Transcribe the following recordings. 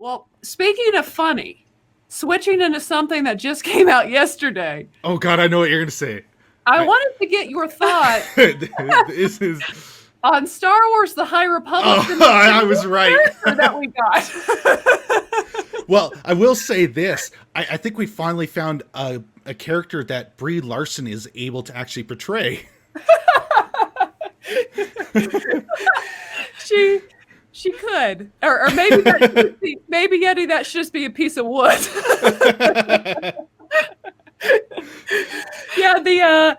Well, speaking of funny, switching into something that just came out yesterday. Oh God, I know what you're gonna say. I I, wanted to get your thought this is. on Star Wars: The High Republic, Oh, the I new was right. character that we got. Well, I will say this. I think we finally found a character that Brie Larson is able to actually portray. she she could, or maybe maybe Yeti, that should just be a piece of wood. Yeah,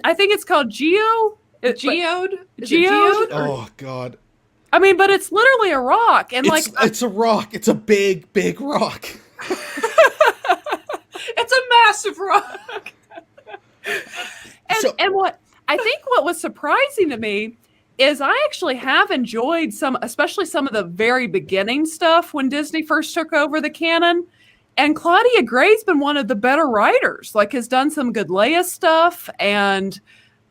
I think it's called Geode? Is it Geode? Geode? Oh God. I mean, but it's literally a rock, and It's a rock. It's a big, big rock. It's a massive rock. And what I think what was surprising to me is I actually have enjoyed especially some of the very beginning stuff when Disney first took over the canon. And Claudia Gray's been one of the better writers, like has done some good Leia stuff and,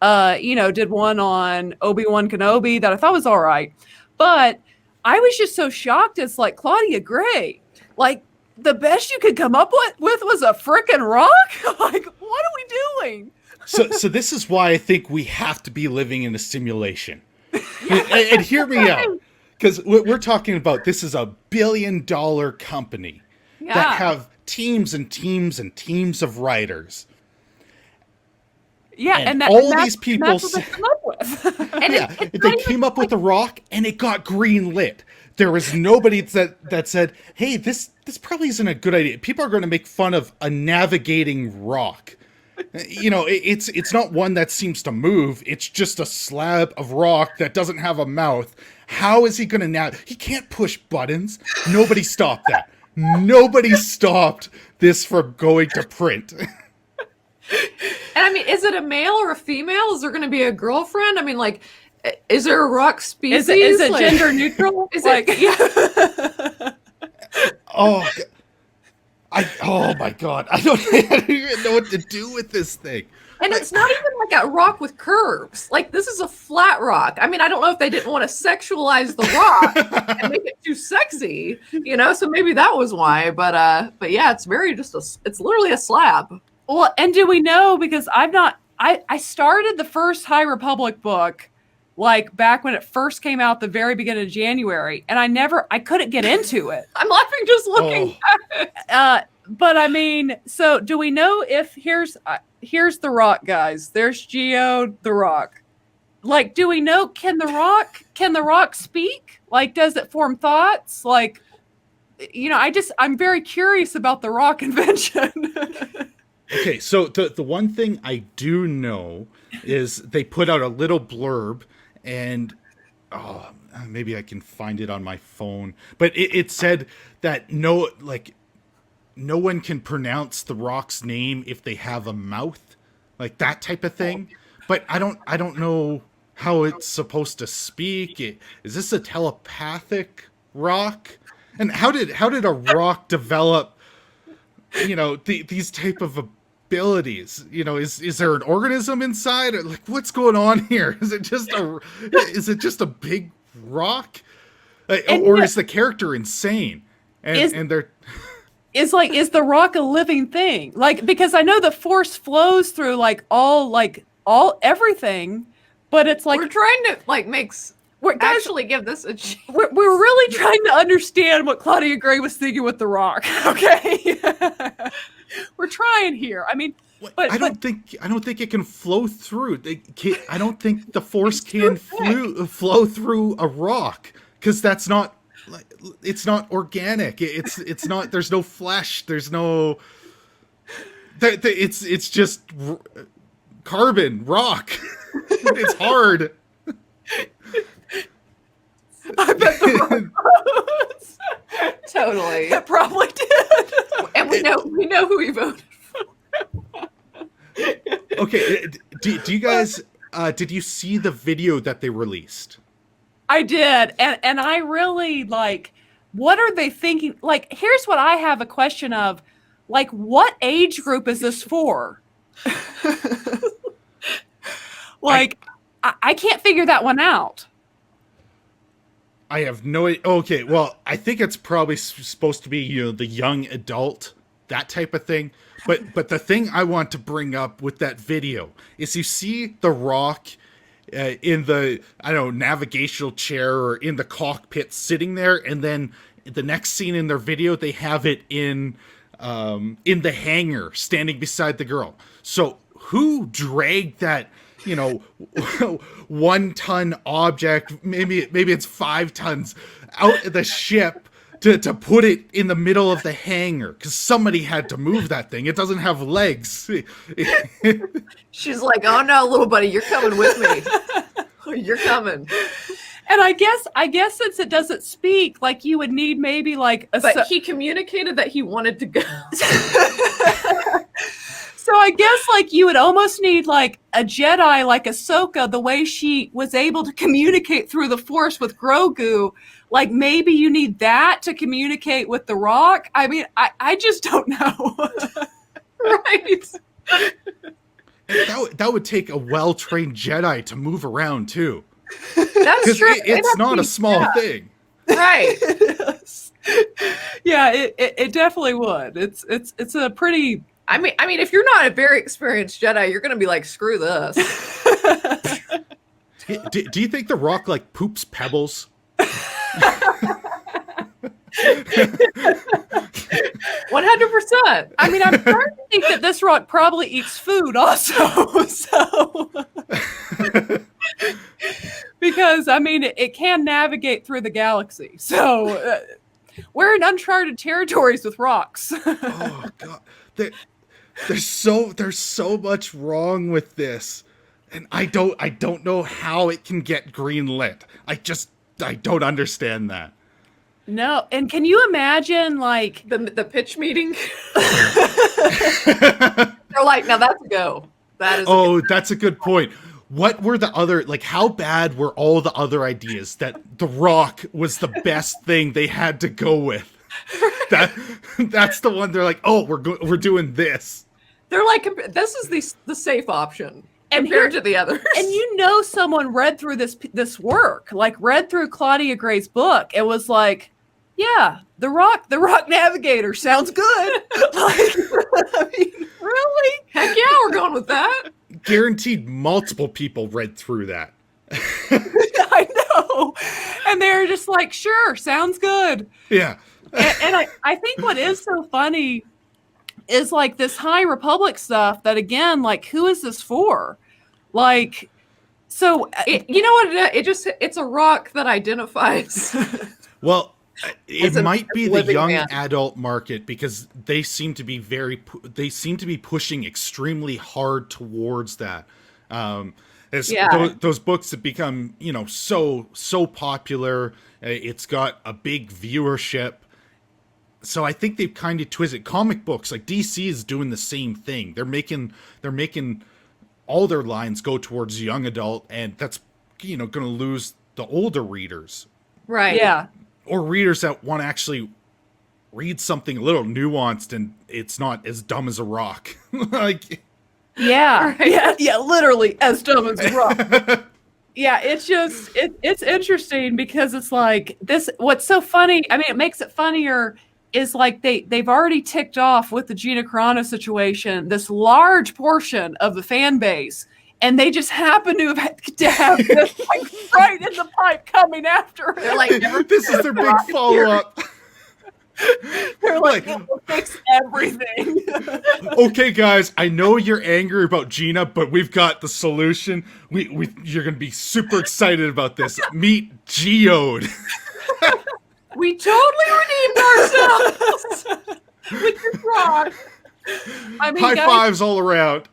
did one on Obi-Wan Kenobi that I thought was all right. But I was just so shocked. It's like Claudia Gray, like the best you could come up with was a frickin' rock. Like, what are we doing? So this is why I think we have to be living in a simulation. And hear me out, because we're talking about this is $1 billion company that have teams and teams and teams of writers. Yeah, and these people, that's what they come up with. And they came up with a rock, and it got green lit. There was nobody that said, "Hey, this probably isn't a good idea." People are going to make fun of a navigating rock. It's not one that seems to move. It's just a slab of rock that doesn't have a mouth. How is he going to He can't push buttons. Nobody stopped that. Nobody stopped this from going to print. And I mean, is it a male or a female? Is there going to be a girlfriend? I mean, like, is there a rock species? Is it gender neutral? Is it? Yeah. Oh my God! I don't even know what to do with this thing. And it's not even like a rock with curves. Like, this is a flat rock. I mean, I don't know if they didn't want to sexualize the rock and make it too sexy, so maybe that was why. But yeah, it's it's literally a slab. Well, and do we know, because I started the first High Republic book like back when it first came out, the very beginning of January, and I couldn't get into it. I'm laughing just looking at it. But I mean, so do we know if here's the rock, guys. There's Geode, the rock. Like, do we know, can the rock speak? Like, does it form thoughts? Like, I'm very curious about the rock invention. Okay, so the one thing I do know is they put out a little blurb, and maybe I can find it on my phone, but it said that no one can pronounce the rock's name if they have a mouth, like that type of thing. But I don't know how it's supposed to speak. Is this a telepathic rock? And how did a rock develop, these type of abilities? Is there an organism inside? Or, like, what's going on here? Is it just a big rock? Or is the character insane? And they're is the rock a living thing? Like, because I know the force flows through all everything, but it's like we're trying to actually give this a chance. We're really trying to understand what Claudia Gray was thinking with the rock. Okay. We're trying here. I mean, but I don't think it can flow through. I don't think the force can flow through a rock, because that's not, it's not organic. It's not. There's no flesh. There's no. It's just carbon rock. It's hard. I bet the rock totally. It probably did. And we know who he voted for. Okay, do you guys did you see the video that they released? I did, and I really what are they thinking? Like, here's what I have a question of, like, what age group is this for? Like, I can't figure that one out. I have no. Okay, well, I think it's probably supposed to be the young adult, that type of thing. But the thing I want to bring up with that video is you see The Rock in the navigational chair or in the cockpit sitting there, and then the next scene in their video they have it in the hangar standing beside the girl. So who dragged that 1 ton object, maybe it's 5 tons, out of the ship to put it in the middle of the hangar? Because somebody had to move that thing. It doesn't have legs. She's like, oh no, little buddy, you're coming with me. You're coming. And I guess since it doesn't speak, like you would need maybe like a. But he communicated that he wanted to go. So I guess like you would almost need like a Jedi like Ahsoka, the way she was able to communicate through the Force with Grogu. Like maybe you need that to communicate with The Rock. I mean, I just don't know. Right. That would take a well-trained Jedi to move around too. That's true. It's not a small thing. Right. Yeah, it definitely would. It's a pretty. I mean, if you're not a very experienced Jedi, you're going to be like, screw this. Do you think The Rock like poops pebbles? 100%. I mean, I'm starting to think that this Rock probably eats food also. So, because I mean, it can navigate through the galaxy. So, we're in uncharted territories with rocks. Oh God, there's so much wrong with this, and I don't know how it can get greenlit. I don't understand that. No, and can you imagine like the pitch meeting? They're like, now that's a go. That is. That's a good point. What were the other, like, how bad were all the other ideas that The Rock was the best thing they had to go with? That's the one they're like, oh, we're doing this. They're like, this is the safe option and compared to the others. And someone read through this work, like read through Claudia Gray's book. It was like, yeah, the Rock Navigator sounds good. Like, I mean, really? Heck yeah, we're going with that. Guaranteed multiple people read through that. I know. And they're just like, sure, sounds good. Yeah. and I think what is so funny is like this High Republic stuff that, again, like, who is this for? Like, so you know what? It's a rock that identifies. Well, it might be the young man. adult market, because they seem to be pushing extremely hard towards that. Those books have become, so popular. It's got a big viewership. So I think they've kind of twisted comic books. Like DC is doing the same thing. They're making all their lines go towards young adult, and that's, going to lose the older readers. Right. Yeah. or readers that want to actually read something a little nuanced and it's not as dumb as a rock. Like, yeah, right? yeah, literally as dumb as a rock. Yeah, it's just it's interesting because it's like this. What's so funny? I mean, it makes it funnier. Is like they've already ticked off with the Gina Carano situation this large portion of the fan base, and they just happen to have this like right in the pipe coming after it. They're like, this is their big follow-up. They're like, it will fix everything. Okay, guys, I know you're angry about Gina, but we've got the solution. You're gonna be super excited about this. Meet Geode. we totally redeemed ourselves with your fraud. I mean, high fives all around.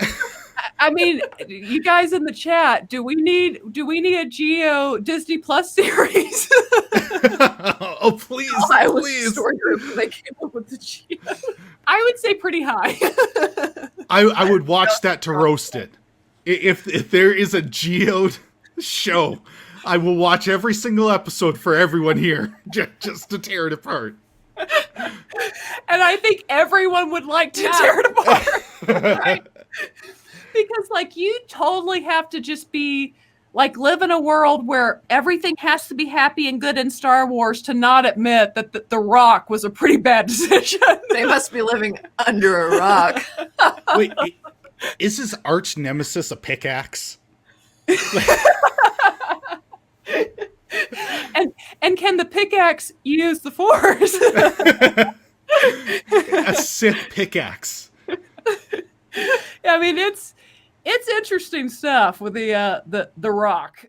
I mean, you guys in the chat, do we need a Geo Disney Plus series? Oh, please, I was please. story group when they came up with the Geo. I would say pretty high. I would watch that to roast it. If there is a Geode show, I will watch every single episode for everyone here, just to tear it apart. And I think everyone would like to tear it apart. Right? Because, like, you totally have to just be, like live in a world where everything has to be happy and good in Star Wars to not admit that the Rock was a pretty bad decision. They must be living under a rock. Wait, is his arch nemesis a pickaxe? And can the pickaxe use the Force? A Sith pickaxe. I mean, it's interesting stuff with the Rock.